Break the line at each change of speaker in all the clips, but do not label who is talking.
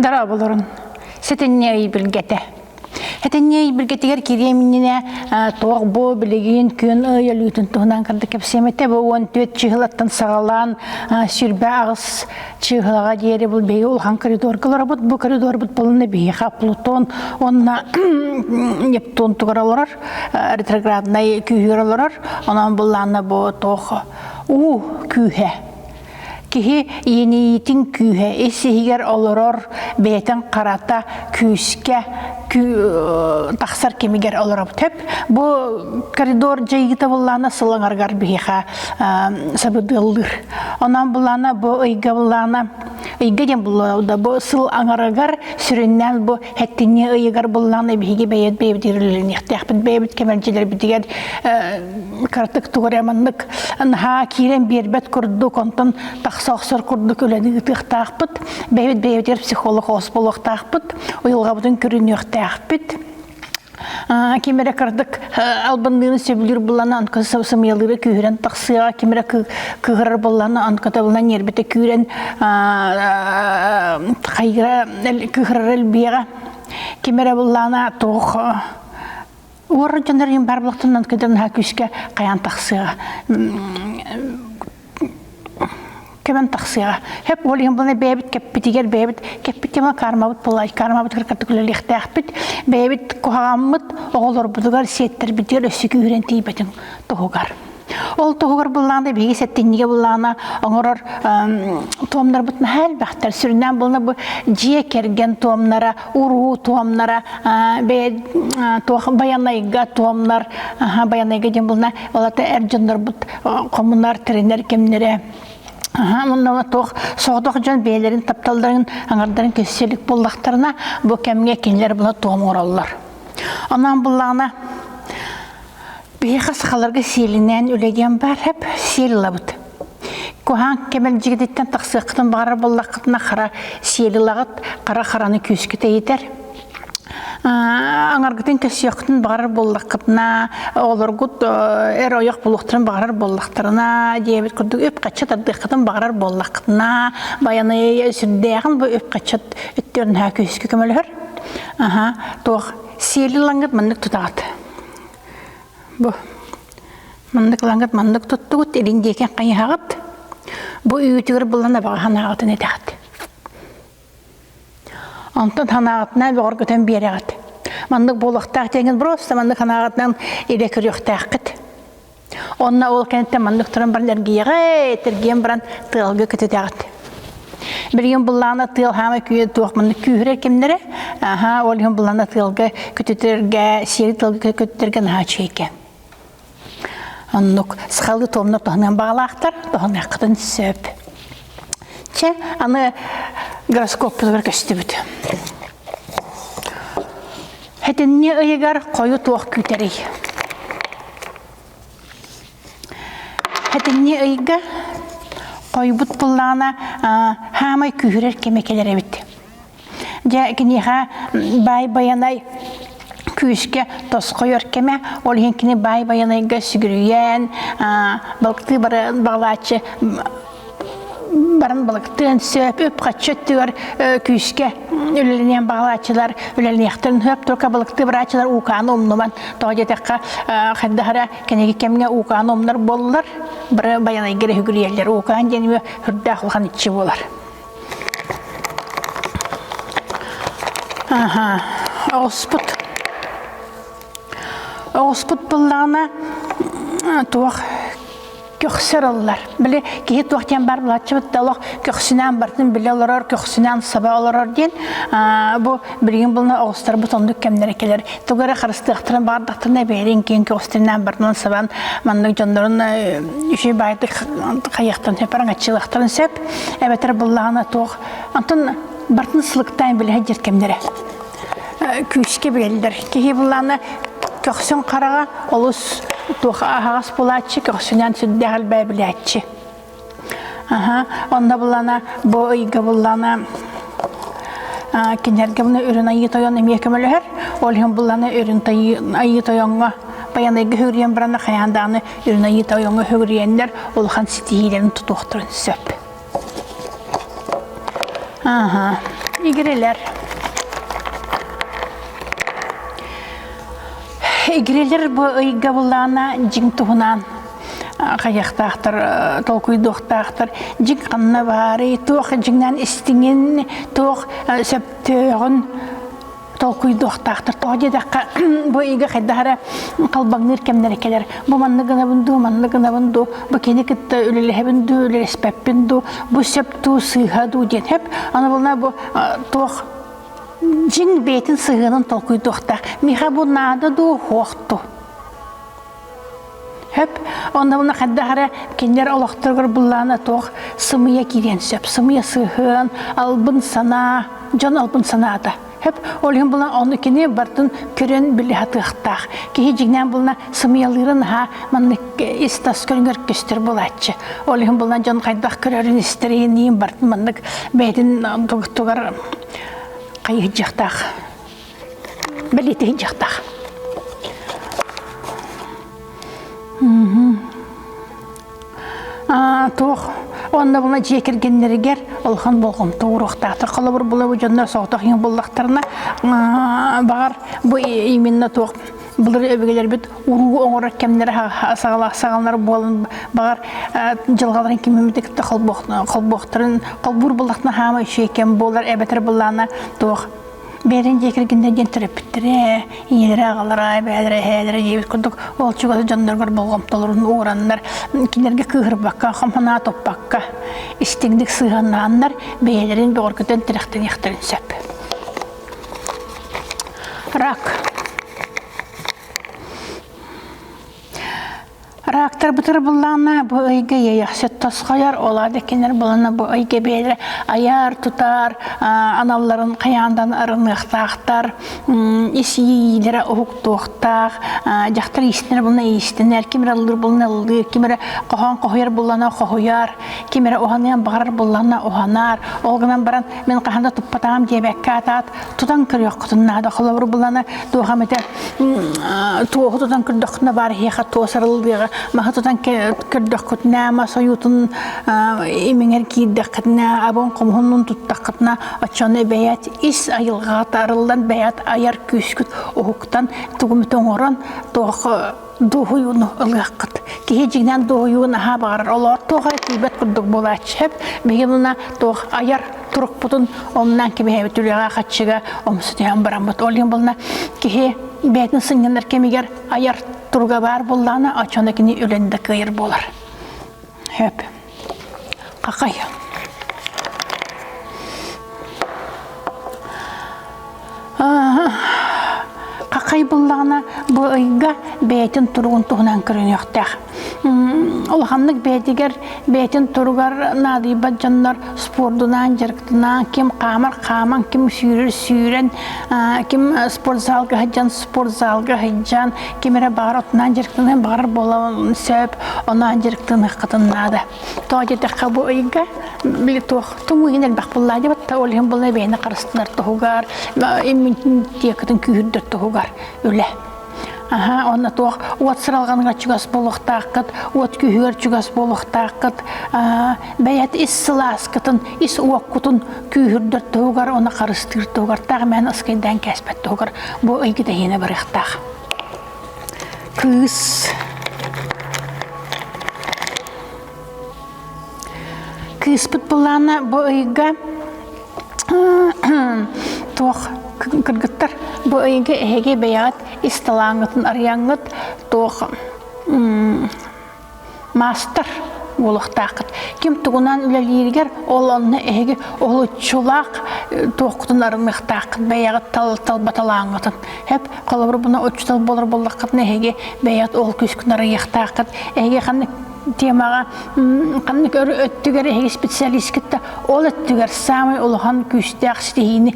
Darabolorun. Setenneyi bilgete. Hetenneyi bilgetler kireminine toğ bo bilegin kün ayalutun tuğnan kardı kepsemete bu 14 çıhılattan sağalan sürbe ağız çıhılağa diyeri bul beyi olhan koridorgalar bu koridor bud bulunne beyi Pluton onna Neptun tuğralar retrogradnay kühüralar onan bullanna bu toğ kühe Kihi yeni yitin kühe esihiger olurur beyten karata küske taksar kemiger olurur tep bu koridor jaygita bullana sılangargar biha sabıdıldır ondan bullana bu ıyga bullana ıyga jem bullana bu sıl angargar süründen bu hettinni ıygar bullana bihigi beyet beybidirlerin ihtiyakbet beybit kemerciler bitiger kartık tuğramanlık ha kiren birbet kurdu kontan Soğsur kurduk öyleni ıtıqtaqbıt, beyvet psikolog ospoluqtaqbıt, oyulğa budun körünüq taqbıt. Kimere kardık albandığını sebilir bulana ankası samyalıra kühren taqsıya, kimere kıgırar bulana ankata bulan yerbete kühren kayıra kıgırar elbiyağa, kimere bulana toğ Uğurru canlarıyım barbılıqtın ankadırın ha küske kayan taqsıya. Kemen taksiya. Hep olayım bana beybit kepitiger beybit kepitema karmabıt bulay karmabıt kırkatıklı lixtaqbit beybit kohamıt oğulur budugar settir bitiger ösükü ürenteyi betin toğugar. Ol toğugar bulanda begi settinlige bulana oğurur toğumlar butma hel baxtar süründen bulana bu ciye kergen toğumlara uru toğumlara bayanayga toğumlar bayanayga jen bulana olata ercanlar but komunlar trener kemlere Ondan toğ soğuduk can beylerin taptalların anarların köşelik bullaklarına bu kemge kendiler buna toğum orallar. Ondan bullağına bir kasıqalarga selinen ölegen var hep sel labıt. Kohan kemel jigiditten taqsıqtın bağır bullaqtına qara seli lağıt qara-qarаны kösküte yeter. Anargıtın köşektün bağır bollaqtına olurgut oyak buluqtırın bağır bollaqtırına diyebet kurduk öp qaçat addıqtın bağır bollaqtına bayanı sürdeyğin bu öp qaçat ötтерін ha köskü kömölür. Toğ seli langıt mandık tutağıt. Bu mandık langıt mandık tuttuğut elindeyken qayağıt. Bu üyütügür bulana bağıhan ağıtın edağıt. Ondan hanağıtına bir orgüten bir yere git. Mandık bolaqtaq degen prosta mandık hanağıtından elekir yoqtaqıt. Onna ol kentte mandık turan barlargiye tergiyen baran tığılgı kütütağıt. Bir gün bullağına tığıl hama küye tuğuk mandık küyürer kimlere. Ol gün bullağına tığılgı kütütürge, seri tığılgı kütütürge naha çeyken. Onluk sıxalgı toğumlar toğunan bağlaqtar, toğunan qıtın söp. Çe, anı Гороскоп бұлғыр көсті бүді. Хәтінне ұйығар қойы тоқ күйтері. Хәтінне ұйығы қойы бұд бұллағына хамай күйірер кемекелер әбіт. Жа кінеға бай-баянай күйіске тос қойыр кеме, ол енкіне бай-баянайға сүгірүйен, балықты бағлачы Barın balıktığın söp, öp kaçöttüğür küske, ülelenen bağlaçılar, ülelenen yaktırın höp, turka balıktığı bıraçılar uğanı omnuman. Doğaca tekka xaddahara keneki kemge uğanı omlar bollar, bir bayanay gire hügüriyerler uğan jenimi hürdağ olğan içi bolar. Osput. Osput bullağına tuğ köksürürler. Bile ki tuğten bar bulatçı dalaq köksünen bartın bile olarar, köksünen sabah olarar diyen. Bu bilgin buluna ağustar bu tonduk kemlerekeler. Tuğara qarıstıqtırın bardaqtırına beyrin keyin köksünen bartın saban mandık canlarınüşey baydı qayaqtırın heparan açılaqtırın söp. Ebeter bullağına tuğ. Antın bartın sılıqtayın bile hecir kemlere. Küyüşke bilirler. Ki bullağına köksün qarağa olus Tuğ ağız bulatçı, köksünden süddəğil bəbilatçı. Onda bulana, bu ıyga bulana, kinlerge bunu ürün ayı toyon emye kömülüher. Olhun bulana ürün ayı toyonga, bayan ayı hürriyen barana kayandağını ürün ayı toyonga hürriyenler, olhan sitihilerini tutuqtırın söp. игреler. Игреler bu ıyga bulana jing tuhunан қаяқтақтыр, толкуйдуқтақтыр, жиг қанна бары, тоқ жигнан істіңін, тоқ сөптөғін толкуйдуқтақтыр. Тоқ дедаққа бұ игі қайдағыра қалбаңныр кемнері келер. Бұ маннығына бұнду, бұ кені кітті үлілі бұнду, үлілі спәппінду, бұ сөпту сыйғаду ден. Хеп, аны бұлна бұ тоқ жин бетін сыйғынын толкуйдуқтақ. Миға бұ нады ду хоқту. Hep onda buna kaddahara kendiler olaqtırgır bullana toq sımıya giren söp, sımıya sığın, albın sana, can albın sana da. Hep olayım bulan onu kene bartın kören bili hatıqtaq. Kehi jignen bulana sımıyalırın ha, manlık istas körüngör köstür bulatçı. Olayım bulan can qaydaq körörün istereyin neyim bartın manlık beydin tuğar qayıcaqtaq, beliteyicaqtaq. Тоқ, онда бұна жекергенлерігер олған болғым тоғырықтақтыр. Қалы бір бұлы өжінлер соғытық ең болдақтарына бағар бұл именна тоқ бұлыр өбігелер бет ұруғы оңырық кемдері сағалар болын бағар жылғаларын кемемедекті қолбоқтырын қолбұр болдақтына хама үші екен болар әбәтір бұлланы тоқ. Берін жекергенде ден түріп біттірі, енелері ағалары, бәлері, әлері жебет күрдік, ол чүгасы жандырғыр болғым толырын оғырандар, кенерге кығыр баққа, қамхана топпаққа, істеңдік сығанлағандар, бәлерін бәғыр күтен тіріқтен ектірін сөп. Рак. Рактар бұтыр бұллағына бұл өйге ейақсет тосқаяр, олады кенер бұлана бұл өйге бәлі аяр тұтар, аналарын қаяндан арынықтақтар, есийлері ұғықтуқтақ, жақтар есінер бұлына есінер, кемері алыр бұлына алыр, кемері қоған қоғыяр бұлана қоғыяр, кемері оғанайан бағар бұлана оғанар, олғынан баран мен қағанда тұппатағам дебәкке атат, тұтан көрек құтыннады, қолабыр бұлана туғаметі туғы тұтан күрдіқына бар хеқа туысырылдығы, Махатутан кырдык нәма соютун имеңер кийдик кытна абон комхунун туттак кытна очоны бәят ис айылга тарылдан бәят аяр күскүт окуктан тугумтон орон тох дохуюну ылгакыт кежигнен дохуюна ха бар олар тога кибет кырдык болачып бегемуна тох аяр турук бутун оннан кебе түлега качыга омсутян барамбат олин болна кеhe бәйтін сыңгенлер кемегер аяр турга бар болланы ачонакини үлендә кыйыр болар. Хеп. Какай. Какай болланы бу ыйга бәйтин тургун тугунан көрөнөктәк. Олханнык бәйтигер бәйтин тургар надыйбат жаннар спордунан жарыктынан ким каман ким сүйрен ким спортзалга хаджан спортзалга хаджан кимере баратынан жарыктынан бар болан сөп онан жарыктын кытыннады. Тоҗете кабу ыйга били тох тумугинел бакбулла деп таолин булла бәйне карыстынар тогар имин текатын күйүрдөр тогар үле. Aha, ona toq ot sıralğanğa çugas boluqtaqıt, ot kühür çugas boluqtaqıt, bəyət islas qıtın, is oqutun kühürdür toğar, ona qarıştır toğar, taq mən ıskaydan kəsbət toğar, bu ıygıda yeni bırıqtaq. Kız. Kız pıtbulana bu ıyga toq kırgıttır, bu ıyga ehege bəyat İstalangıtın arayangıt toq master oluqtaqıt. Kim tuğunan üleliyirger olanını ehege olu çulaq toqutun arımıqtaqıt bəyağıt talbatalangıtın. Hep qalabır buna uçtal bolur bollaqıtın ehege bəyat ol küskün arayıqtaqıt. Ehege qanlık temağa qanlık öttüger ehege spesialistkitті ol öttüger samay oluğan küstaq stihini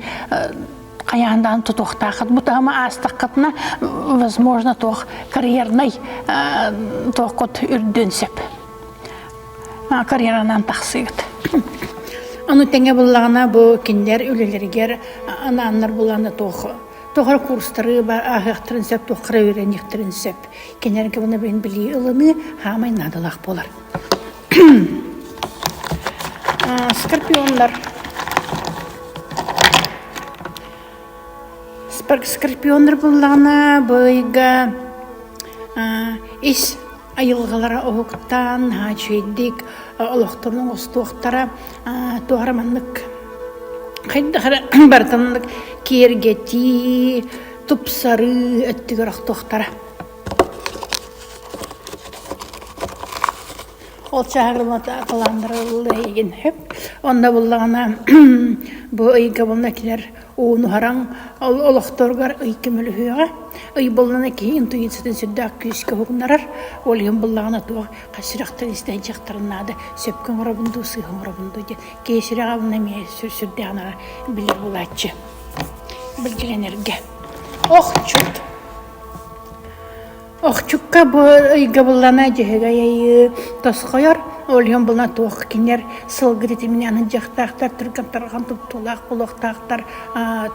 Каяндан тутуқтақыт. Бұта ама астақытына, возможно, тоқ карьерный тоқыт үрденсеп. Карьеранан тақсығыт. Аны тәңе бұллағына бұл кендер үлелергер, ананлар бұлағына тоқы. Тоқыр курстары бар, ағықтырынсеп, тоқыры өренектірінсеп. Кендерге бұны бен білі ұлыны хамай надылақ болар. Скорпионлар. Скорпиондар буллана быйга ис айылгалара оһуктан хачыйдик олохторнун остуохтара туараманнык хайдахара бартаннык кергети тупсары өттүгөр охтуохтара ол чагырмата кыландырылды еген хеп онда буллагана бу ыйга булна килер уну хараң олохторгар ыйкемөлүгө ый булна кийин туйсытын сүддак күскө хугнарар ол ем буллагана туга касырактан истей жактарнады сөпкөн робунду сыгын робунду де кесирага булна ме сүрдөгана билер булачы билгенерге Охчукка бу ыйга буллана жеге тосқойор ол ем булна туох кинер сылгырыты менен жактактар түргөн тарган туптулак булактактар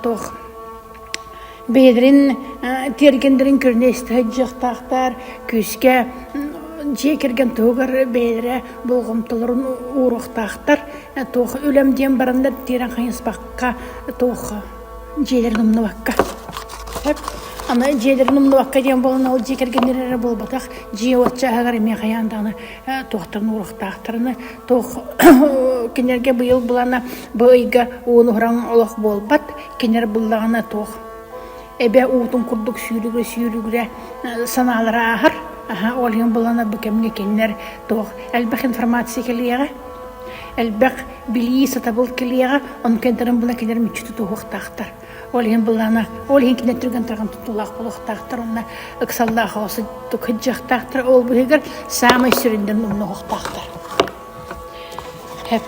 туох бедрин тергендерин көрнөстө жактактар күскө же кирген тугар бедре булгумтуларын уруктактар туох өлөмден барында тирен кайынспакка туох желерин нубакка ана желерин нубакка ден болон ол же киргендер болбатак же отчагар эме каянданы туохтарын уруктактарыны туох кинерге быйыл булана быйга уунураң олох болбат кинер буллагана туох эбе уутун курдук сүйрүгүрэ санаалара ахар ол ем булана букемге кинер туох элбек информация келиега элбек билии сатабыл келиега он кентерин була кинер мичту туохтактар ол ем булана ол ен кинер түргөн тарган тутулак булактактар онна ыксаллах осы тукыжактактар ол бугер самый сүрүндөн унуктактар хеп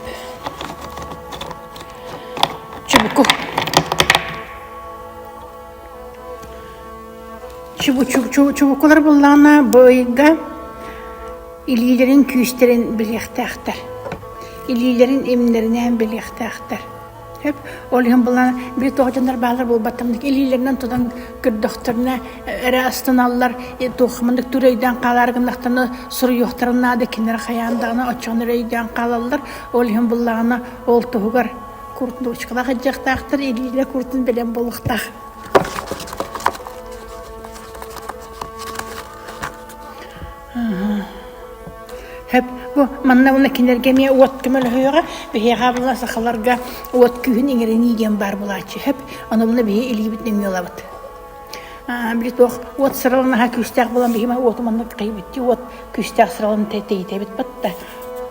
чубукулар буллана быйга илилерин күйүстерин билектактар илилерин эмнеринен билектактар хеп ол ем буллана бир тоожандар баалар болбаттамдык илилеринен тудан көрдөхтөрүнө растаналлар тухмандык түрөйдөн каларгындактаны суруюктарынады кинер каяндагына очонөрөйдөн калалар ол ем буллана ол тугар куртнучкалага жактактар илилер куртун белен болуктак хеп бу манна уна кинерге ме уот кемелөйга бега була сахаларга уот күн иңерениген бар булачы хеп аны буна бе илибитнен мелабыт билетох уот сыралына ха күстак булан бега уот манна кайбитти уот күстак сыралын тетейте бит батта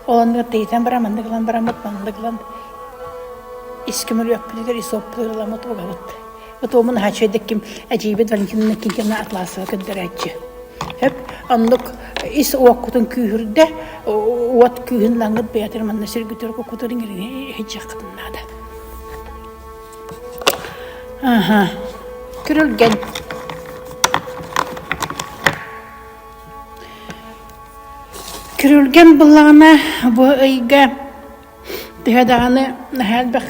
онда тейтен барамандыгылан искемелөк билер исоплыламат угабыт потом ха чөйдек ким ажибет валентинна кинкена атласы көдөрөчү хеп андык ис уакутун күйүрдө уат күйүн лангыт беятер манна сергүтөр кокутурун хеджактынада күрүлген буллана бу ыйга тыгаданы хәлбек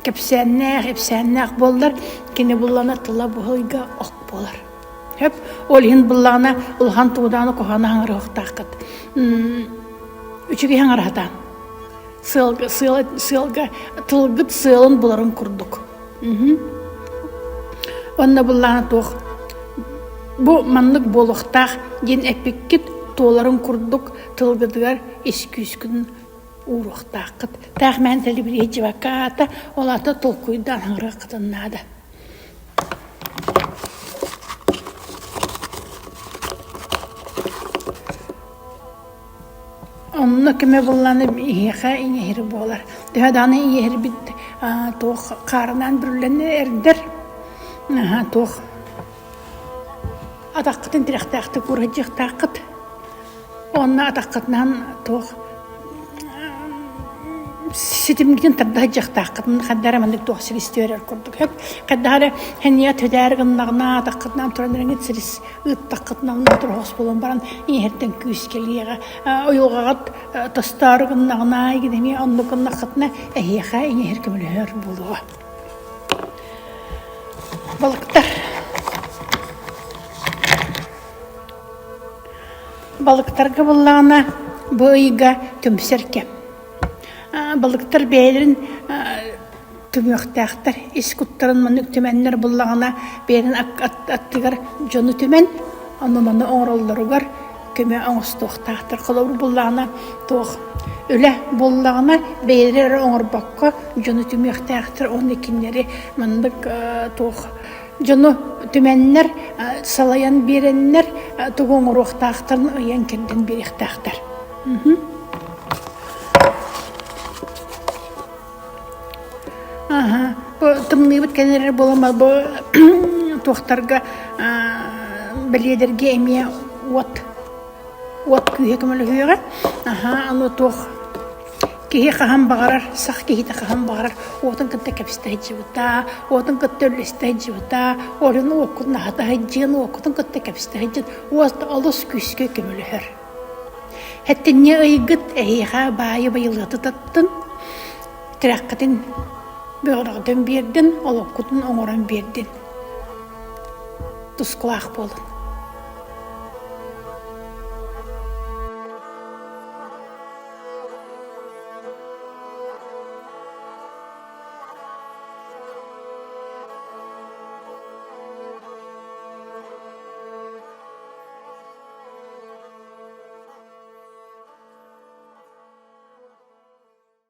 кепсәннәк болдар кине буллана тыла бу ыйга ак болар хеп ол ин буллана улхан тууданы кохана хаңырыктакыт үчүгө хаңырата сылга тылгыт сылын буларын курдук онна буллана тох бу маннык болуктак ген эпиккит тооларын курдук тылгыдыгар искүскүн уруктакыт тахмен телибир ежибаката олата толкуйдан хаңырыктынады онна кеме булланы иха иңер болар. Дәданы иңер бит тох карынан бүрләне эрдер. Тох атакытын тирәхтәхте күрәҗәк тақыт. Онна атакытнан тох ситимген таддаҗак тақытын хәддәре мендек тох силистерер күрдек. Хәп каддары хәният хөдәргән нагна атакытнан туран силис тақытнан тургыс булын баран иңердән күс келиеге оюгагат тастаргын нагна игеме андыкын нахытна эһиха иңер кемләр булуга. Балыктарга буллана быйга көмсерке. Балыктар бәйлерин tümüktəxtər iskutların manık tümenler bullağına berin attıgar jonu tümen onu manı oğrollarıgar köme ağıstoqtağtır kılavur bullağına toğ öle bullağına beyrer oğur bakka jonu tümüktəxtər onun ikinleri mandık toğ jonu tümenler salayan berenler toğun oğruqtağtırın öyen kendin beriqtağtır. Aha, bu tımnıbıt kendileri bulamaz. Bu tohtarga belederge emiye ot kühe kemeli hüyega. Aha, anu toh kihi kaham bağırar, sağ kihi de kaham bağırar. Otun kıtta kapiste hicivita, otun kıtta ölüste hicivita, orun okudun hata hicin, okudun kıtta kapiste hicin. Ot alus küskü kemeli hür. Hatta ne aygıt ehiha bayı bayılgatı tattın. Tirakkatın Böğrağdan berdin, olokudun oğuran berdin. Tuskulaq bolun.